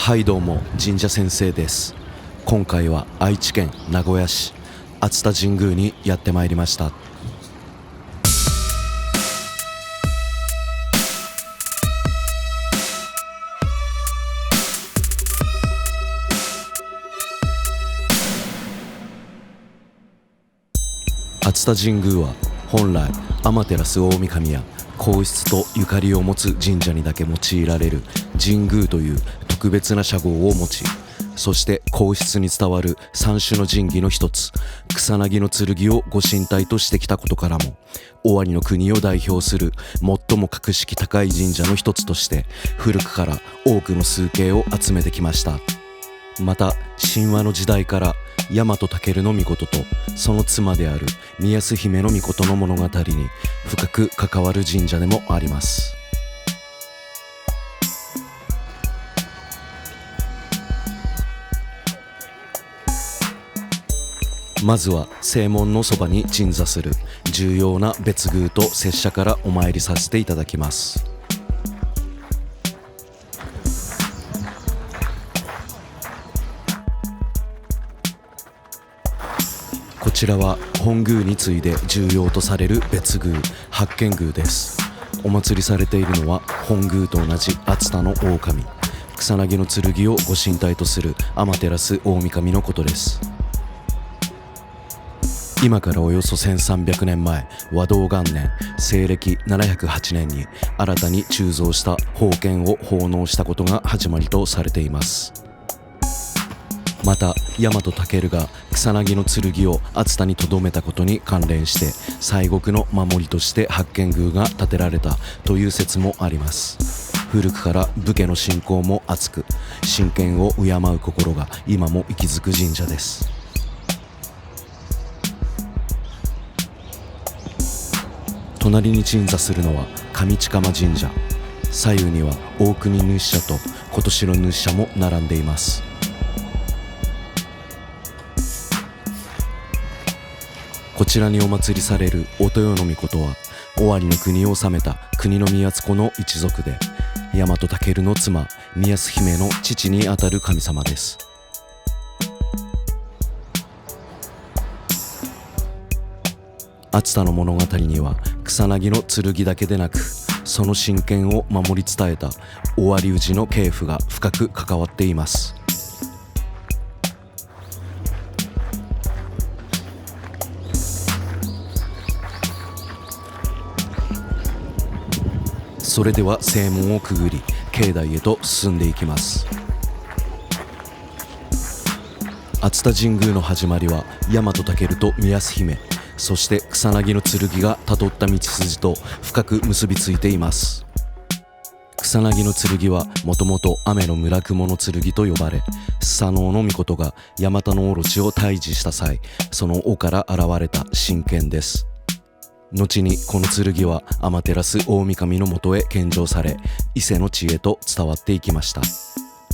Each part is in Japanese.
はいどうも、神社先生です。今回は愛知県名古屋市熱田神宮にやってまいりました。熱田神宮は本来天照大神や皇室とゆかりを持つ神社にだけ用いられる神宮という特別な社号を持ち、そして皇室に伝わる三種の神器の一つ草薙の剣をご神体としてきたことからも、尾張の国を代表する最も格式高い神社の一つとして古くから多くの崇敬を集めてきました。また神話の時代から大和尊の命とその妻である宮安姫の命の物語に深く関わる神社でもあります。まずは正門のそばに鎮座する重要な別宮と拙者からお参りさせていただきます。こちらは本宮に次いで重要とされる別宮八犬宮です。お祭りされているのは本宮と同じ熱田の大神草薙の剣をご神体とする天照大神のことです。今からおよそ1300年前、和道元年西暦708年に新たに鋳造した宝剣を奉納したことが始まりとされています。また大和尊が草薙の剣を熱田に留めたことに関連して西国の守りとして八犬宮が建てられたという説もあります。古くから武家の信仰も厚く、神剣を敬う心が今も息づく神社です。隣に鎮座するのは上近間神社。左右には大国主社と今年の主社も並んでいます。こちらにお祭りされるお豊の命は尾張の国を治めた国宮津子の一族で、大和尊の妻宮安姫の父にあたる神様です。熱田の物語には草薙の剣だけでなく、その神剣を守り伝えた尾張氏の系譜が深く関わっています。それでは正門をくぐり境内へと進んでいきます。熱田神宮の始まりは大和尊と宮安姫、そして草薙の剣がたどった道筋と深く結びついています。草薙の剣はもともと雨の村雲の剣と呼ばれ、スサノオノミコトがヤマタノオロチを退治した際、その尾から現れた神剣です。後にこの剣は天照大神のもとへ献上され、伊勢の地へと伝わっていきました。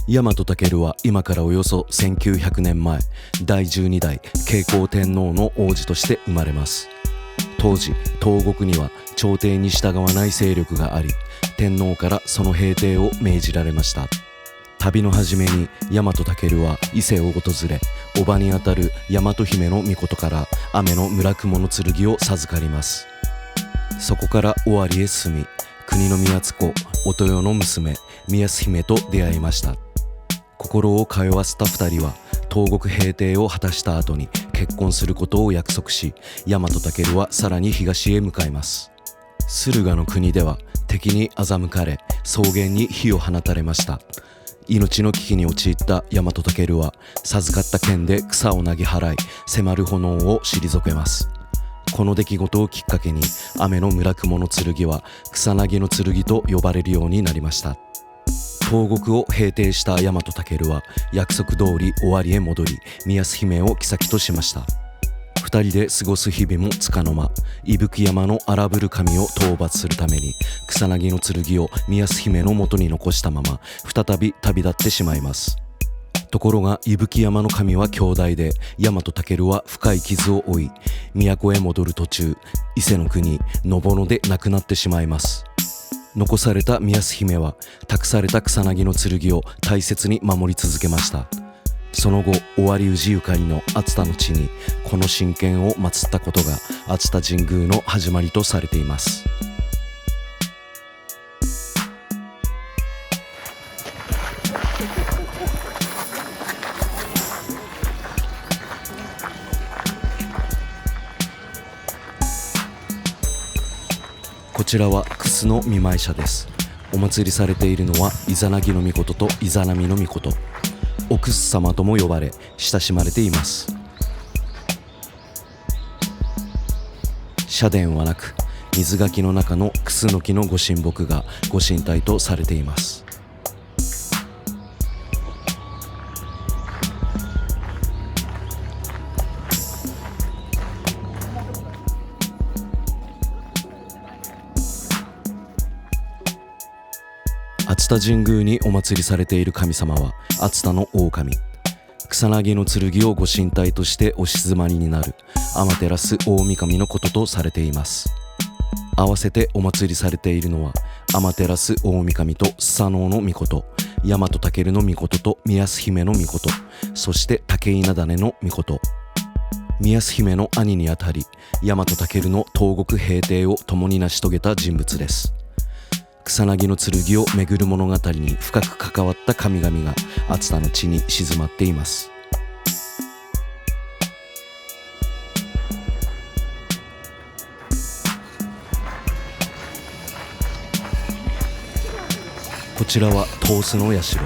大和尊は今からおよそ1900年前、第12代慶光天皇の皇子として生まれます。当時東国には朝廷に従わない勢力があり、天皇からその平定を命じられました。旅の初めに大和尊は伊勢を訪れ、叔母にあたる大和姫の命から雨の村雲の剣を授かります。そこから尾張へ進み、国宮津子お豊の娘宮安姫と出会いました。心を通わせた二人は東国平定を果たした後に結婚することを約束し、大和尊はさらに東へ向かいます。駿河の国では敵に欺かれ草原に火を放たれました。命の危機に陥った大和尊は授かった剣で草を投げ払い、迫る炎を退けます。この出来事をきっかけに雨の村雲の剣は草薙の剣と呼ばれるようになりました。東国を平定した大和尊は約束通り尾張へ戻り、宮安姫を后としました。二人で過ごす日々もつかの間、伊吹山の荒ぶる神を討伐するために草薙の剣を宮安姫の元に残したまま再び旅立ってしまいます。ところが伊吹山の神は強大で、大和尊は深い傷を負い、都へ戻る途中伊勢の国野母野で亡くなってしまいます。残された宮洲姫は託された草薙の剣を大切に守り続けました。その後、尾張氏ゆかりの熱田の地にこの神剣を祀ったことが熱田神宮の始まりとされています。こちらは楠の見舞社です。お祭りされているのはイザナギの御事とイザナミの御事、お楠様とも呼ばれ親しまれています。社殿はなく、水垣の中の楠の木のご神木がご神体とされています。熱田神宮にお祭りされている神様は熱田の狼、草薙の剣をご神体としてお静まりになる天照大神のこととされています。合わせてお祭りされているのは天照大神とスサノオの御事、大和武の御事と宮洲姫の御事、そして竹稲種の御事。宮洲姫の兄にあたり大和武の東国平定を共に成し遂げた人物です。草薙の剣をめぐる物語に深く関わった神々が熱田の地に静まっています。こちらは東須の社。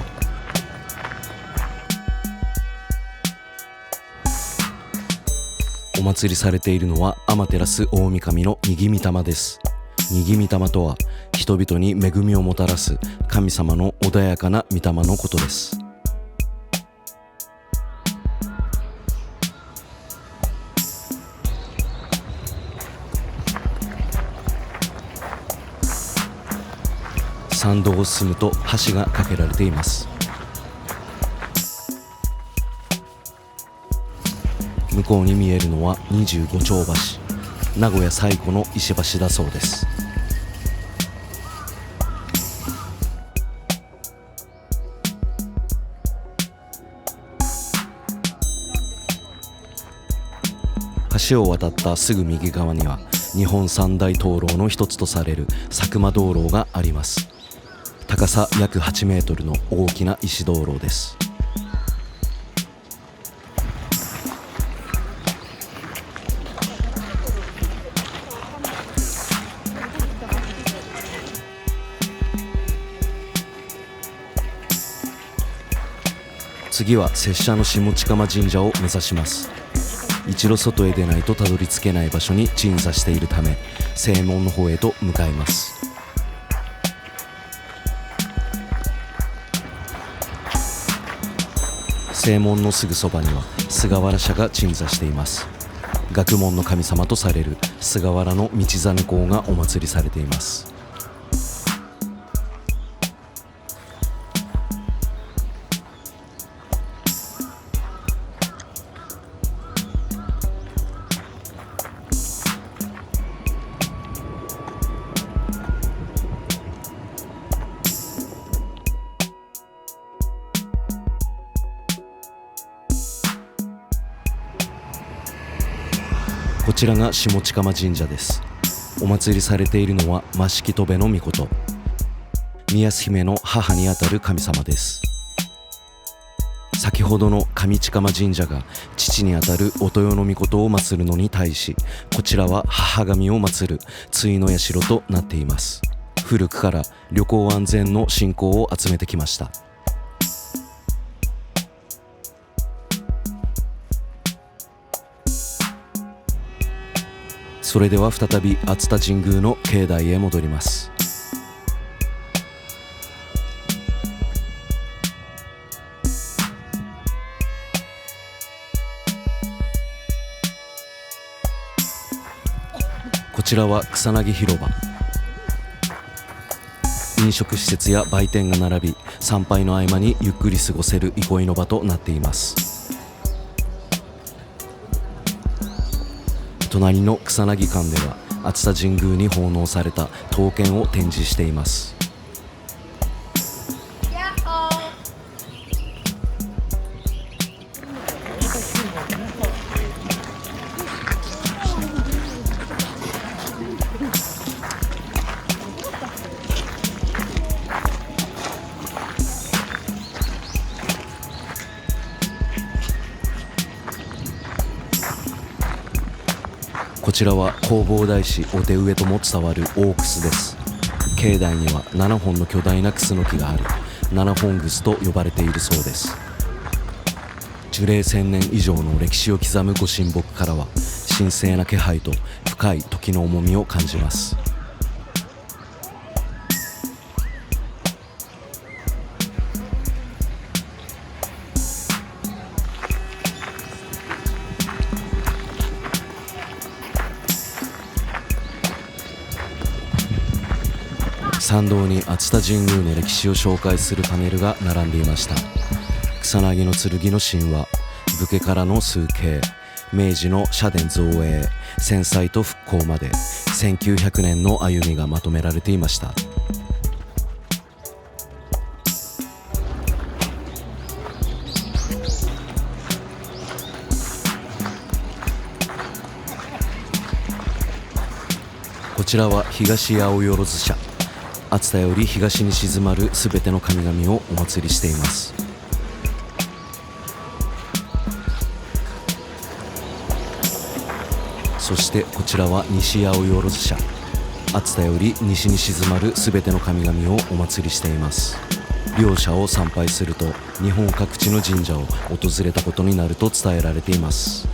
お祭りされているのは天照大神のにぎみ霊です。にぎみ霊とは人々に恵みをもたらす神様の穏やかな御霊のことです。参道を進むと橋が架けられています。向こうに見えるのは25丁橋、名古屋最古の石橋だそうです。橋を渡ったすぐ右側には日本三大灯籠の一つとされる佐久間灯籠があります。高さ約8メートルの大きな石灯籠です。次は拙者の下近間神社を目指します。一度外へ出ないとたどり着けない場所に鎮座しているため、正門の方へと向かいます。正門のすぐそばには菅原社が鎮座しています。学問の神様とされる菅原の道真公がお祭りされています。こちらが下近間神社です。お祭りされているのは増木戸部の御事、宮洲姫の母にあたる神様です。先ほどの上近間神社が父にあたるお豊の御事を祀るのに対し、こちらは母神を祀る対の社となっています。古くから旅行安全の信仰を集めてきました。それでは再び熱田神宮の境内へ戻ります。こちらは草薙広場。飲食施設や売店が並び、参拝の合間にゆっくり過ごせる憩いの場となっています。隣の草薙館では熱田神宮に奉納された刀剣を展示しています。こちらは弘法大師お手植えとも伝わる大楠です。境内には7本の巨大なクスノキがあり、七本楠と呼ばれているそうです。樹齢1000年以上の歴史を刻む御神木からは神聖な気配と深い時の重みを感じます。参道に熱田神宮の歴史を紹介するパネルが並んでいました。草薙の剣の神話、武家からの崇敬、明治の社殿造営、戦災と復興まで1900年の歩みがまとめられていました。こちらは東八百万社。熱田より東に静まるすべての神々をお祭りしています。そしてこちらは西八百万社。熱田より西に静まるすべての神々をお祭りしています。両社を参拝すると日本各地の神社を訪れたことになると伝えられています。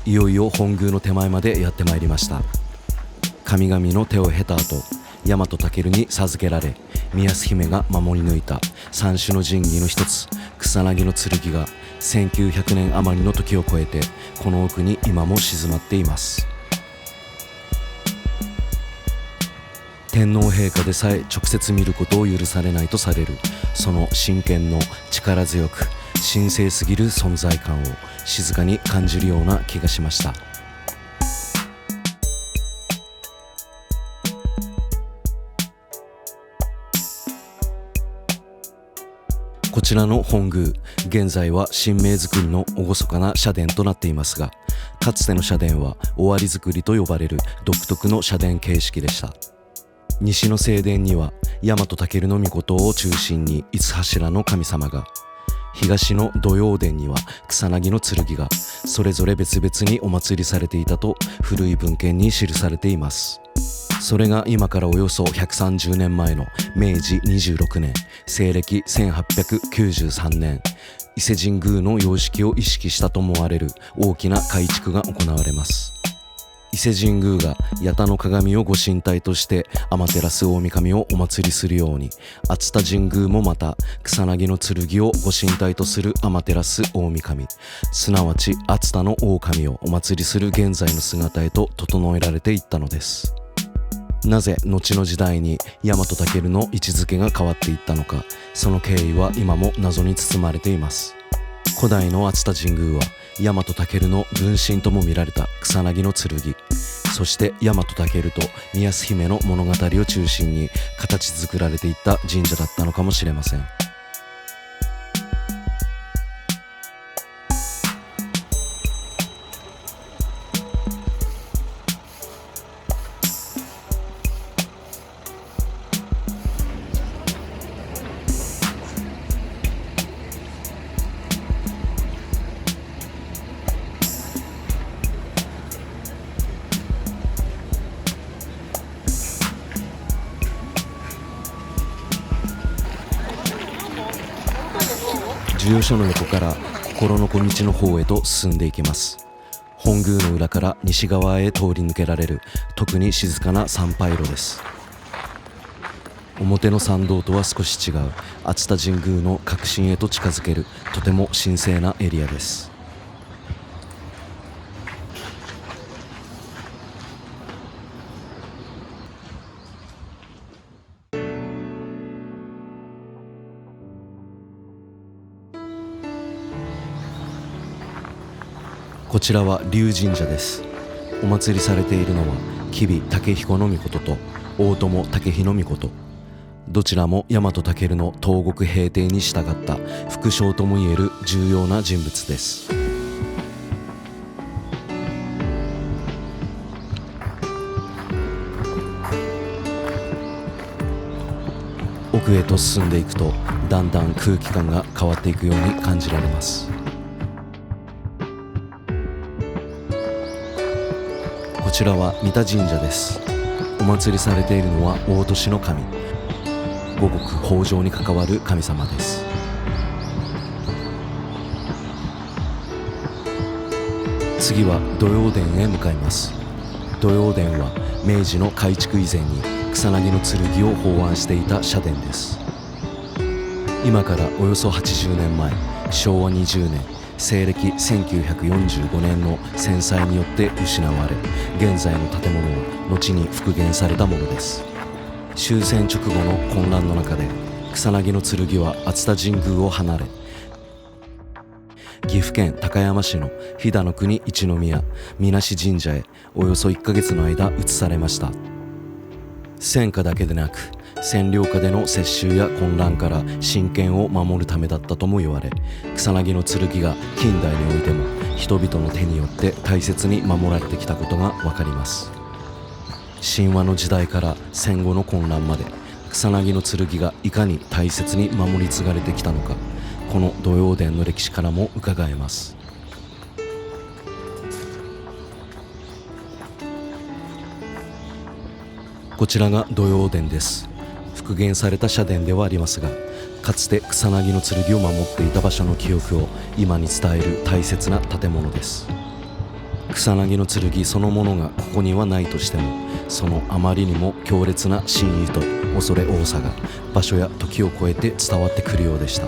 いよいよ本宮の手前までやってまいりました。神々の手を経た後、大和尊に授けられ、宮安姫が守り抜いた三種の神器の一つ、草薙の剣が1900年余りの時を超えてこの奥に今も静まっています。天皇陛下でさえ直接見ることを許されないとされる、その真剣の力強く神聖すぎる存在感を静かに感じるような気がしました。こちらの本宮、現在は神明造りの厳かな社殿となっていますが、かつての社殿は尾張造りと呼ばれる独特の社殿形式でした。西の正殿には大和尊の命を中心に五柱の神様が、東の土曜殿には草薙の剣がそれぞれ別々にお祭りされていたと古い文献に記されています。それが今からおよそ130年前の明治26年、西暦1893年、伊勢神宮の様式を意識したと思われる大きな改築が行われます。伊勢神宮が八田の鏡をご神体として天照大神をお祭りするように、熱田神宮もまた草薙の剣をご神体とする天照大神、すなわち熱田の大神をお祭りする現在の姿へと整えられていったのです。なぜ後の時代に大和尊の位置づけが変わっていったのか、その経緯は今も謎に包まれています。古代の熱田神宮は大和尊の分身とも見られた草薙の剣、そして大和尊と宮安姫の物語を中心に形作られていった神社だったのかもしれません。授与所の横から心の小道の方へと進んでいきます。本宮の裏から西側へ通り抜けられる特に静かな参拝路です。表の参道とは少し違う熱田神宮の核心へと近づけるとても神聖なエリアです。こちらは龍神社です。お祭りされているのは吉備武彦命と大友武日命。どちらも大和武の東国平定に従った副将ともいえる重要な人物です。奥へと進んでいくとだんだん空気感が変わっていくように感じられます。こちらは三田神社です。お祭りされているのは大年の神、五穀豊穣に関わる神様です。次は土曜殿へ向かいます。土曜殿は明治の改築以前に草薙の剣を奉安していた社殿です。今からおよそ80年前、昭和20年、西暦1945年の戦災によって失われ、現在の建物は後に復元されたものです。終戦直後の混乱の中で草薙の剣は熱田神宮を離れ、岐阜県高山市の飛騨の国一宮水無神社へおよそ1ヶ月の間移されました。戦火だけでなく占領下での接収や混乱から神権を守るためだったとも言われ、草薙の剣が近代においても人々の手によって大切に守られてきたことがわかります。神話の時代から戦後の混乱まで草薙の剣がいかに大切に守り継がれてきたのか、この土曜殿の歴史からも伺えます。こちらが土曜殿です。復元された社殿ではありますが、かつて草薙の剣を守っていた場所の記憶を今に伝える大切な建物です。草薙の剣そのものがここにはないとしても、そのあまりにも強烈な真意と恐れ多さが場所や時を超えて伝わってくるようでした。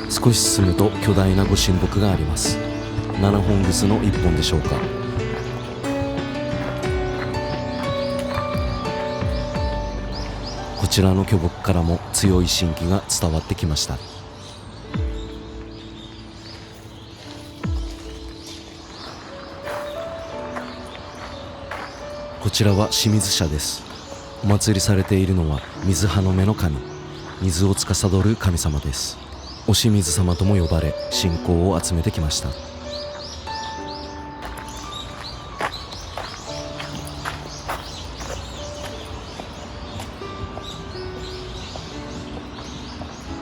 少し進むと巨大なご神木があります。7本ぐすの1本でしょうか。こちらの巨木からも強い神気が伝わってきました。こちらは清水社です。お祭りされているのは水葉の目の神、水を司る神様です。お清水様とも呼ばれ信仰を集めてきました。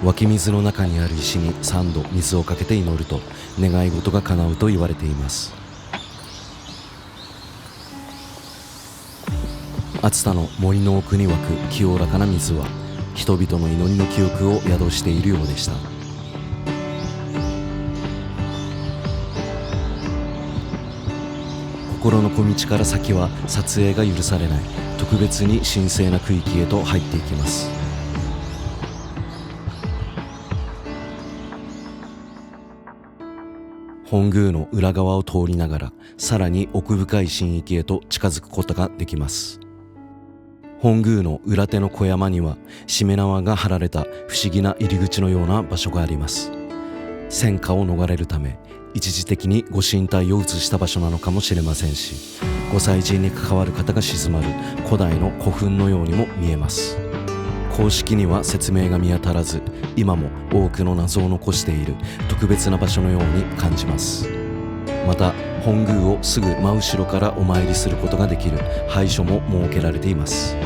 湧き水の中にある石に3度水をかけて祈ると願い事が叶うと言われています。熱田の森の奥に湧く清らかな水は人々の祈りの記憶を宿しているようでした。心の小道から先は撮影が許されない特別に神聖な区域へと入っていきます。本宮の裏側を通りながらさらに奥深い神域へと近づくことができます。本宮の裏手の小山にはしめ縄が張られた不思議な入り口のような場所があります。戦火を逃れるため一時的にご神体を移した場所なのかもしれませんし、ご祭神に関わる方が静まる古代の古墳のようにも見えます。公式には説明が見当たらず、今も多くの謎を残している特別な場所のように感じます。また本宮をすぐ真後ろからお参りすることができる拝所も設けられています。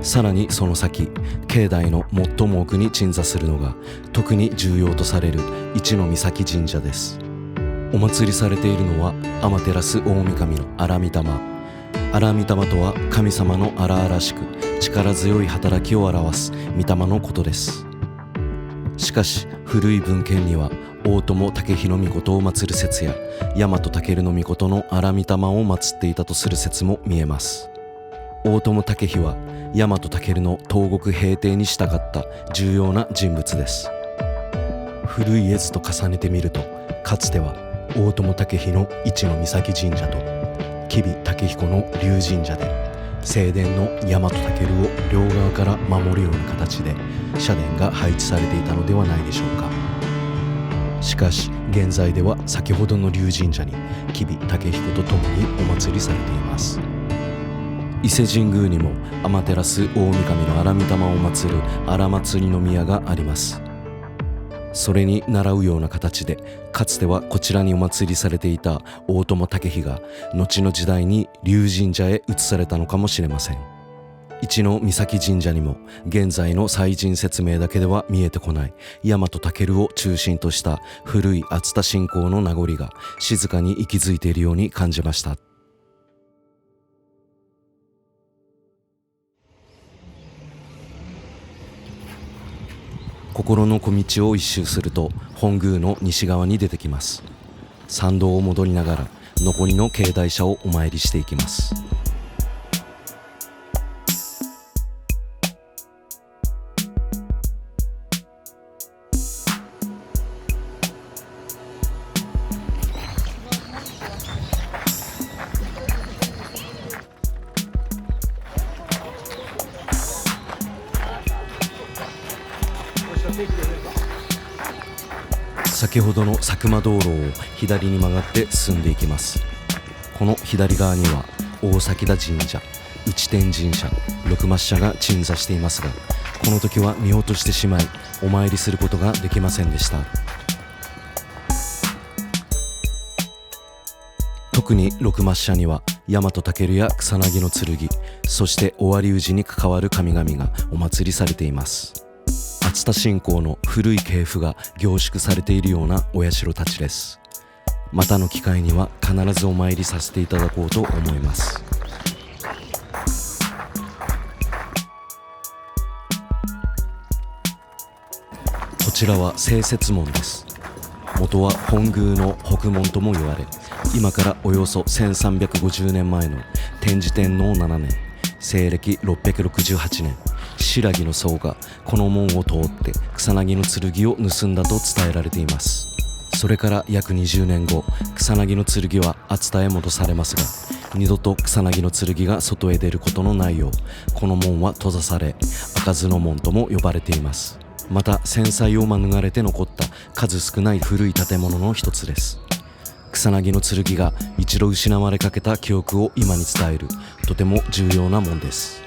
さらにその先、境内の最も奥に鎮座するのが特に重要とされる一ノ岬神社です。お祭りされているのは天照大神の荒御霊。荒御霊とは神様の荒々しく力強い働きを表す御霊のことです。しかし古い文献には大友武日命を祀る説や大和武の命の荒御霊を祀っていたとする説も見えます。大友武日は大和武の東国平定に従った重要な人物です。古い絵図と重ねてみると、かつては大友武日の一ノ岬神社と吉備武彦の龍神社で正殿の大和武を両側から守るような形で社殿が配置されていたのではないでしょうか。しかし現在では先ほどの龍神社に吉備武彦と共にお祭りされています。伊勢神宮にも天照大神の荒御霊を祀る荒祭の宮があります。それに倣うような形でかつてはこちらにお祭りされていた大友武比が後の時代に龍神社へ移されたのかもしれません。一の岬神社にも現在の祭神説明だけでは見えてこない大和武を中心とした古い熱田信仰の名残が静かに息づいているように感じました。心の小道を一周すると本宮の西側に出てきます。参道を戻りながら残りの境内社をお参りしていきます。先ほどの佐久間道路を左に曲がって進んでいきます。この左側には大崎田神社、内天神社、六抹社が鎮座していますが、この時は見落としてしまいお参りすることができませんでした。特に六抹社には大和武や草薙の剣、そして尾張氏に関わる神々がお祭りされています。熱田信仰の古い系譜が凝縮されているようなお社たちです。またの機会には必ずお参りさせていただこうと思います。こちらは正設門です。元は本宮の北門とも言われ、今からおよそ1350年前の天智天皇7年、西暦668年、新羅の僧がこの門を通って草薙の剣を盗んだと伝えられています。それから約20年後、草薙の剣は熱田へ戻されますが、二度と草薙の剣が外へ出ることのないよう、この門は閉ざされ、開かずの門とも呼ばれています。また戦災を免れて残った数少ない古い建物の一つです。草薙の剣が一度失われかけた記憶を今に伝えるとても重要な門です。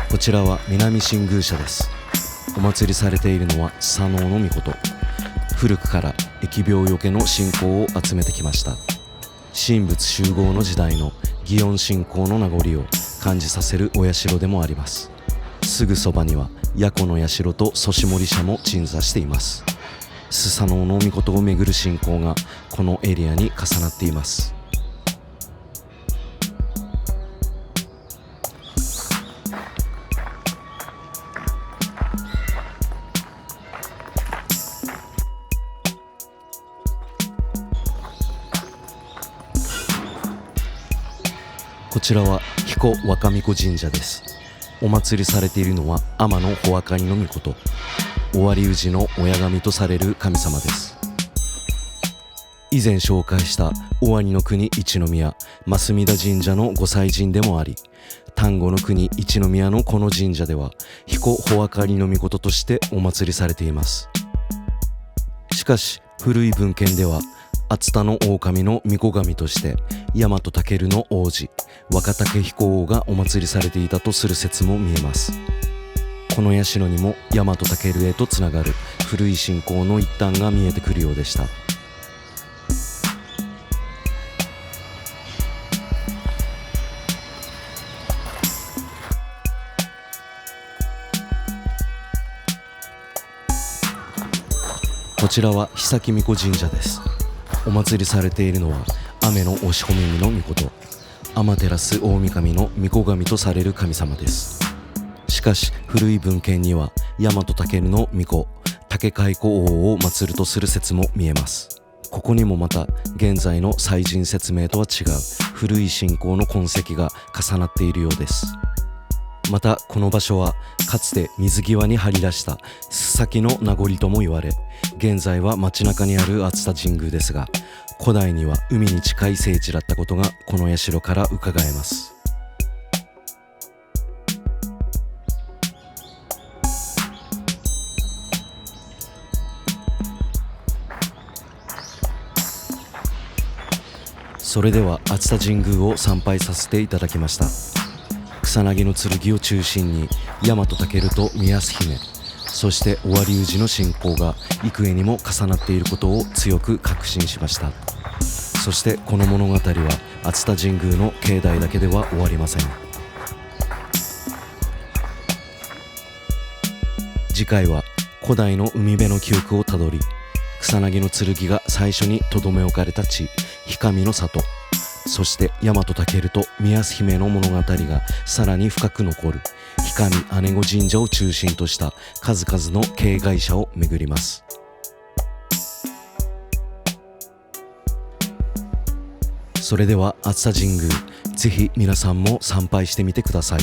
こちらは南新宮社です。お祭りされているのは佐能の命。古くから疫病よけの信仰を集めてきました。神仏集合の時代の祇園信仰の名残を感じさせるお社でもあります。すぐそばには八子の社と祖師森社も鎮座しています。スサノオノミコトをめぐる信仰がこのエリアに重なっています。こちらは彦若巫女神社です。お祭りされているのは天の穂若りの命、尾張氏の親神とされる神様です。以前紹介した尾張の国一宮増田神社の御祭神でもあり、丹後の国一宮のこの神社では彦穂若りの命としてお祭りされています。しかし古い文献では熱田の狼の巫女神として大和武の王子若武彦王がお祭りされていたとする説も見えます。この社にも大和武へとつながる古い信仰の一端が見えてくるようでした。こちらは久木巫女神社です。お祭りされているのは雨の押し込みみの命、天照大神の巫女神とされる神様です。しかし古い文献には大和武の巫女竹蚕王を祀るとする説も見えます。ここにもまた現在の祭神説明とは違う古い信仰の痕跡が重なっているようです。またこの場所はかつて水際に張り出した須崎の名残とも言われ、現在は街中にある熱田神宮ですが、古代には海に近い聖地だったことがこの社から伺えます。それでは熱田神宮を参拝させていただきました。草薙の剣を中心に大和尊と宮安姫、そして尾張氏の信仰が幾重にも重なっていることを強く確信しました。そしてこの物語は熱田神宮の境内だけでは終わりません。次回は古代の海辺の記憶をたどり、草薙の剣が最初にとどめ置かれた地、氷上の里、そして大和尊と宮安姫の物語がさらに深く残る氷上姉御神社を中心とした数々の境外社を巡ります。それでは熱田神宮、ぜひ皆さんも参拝してみてください。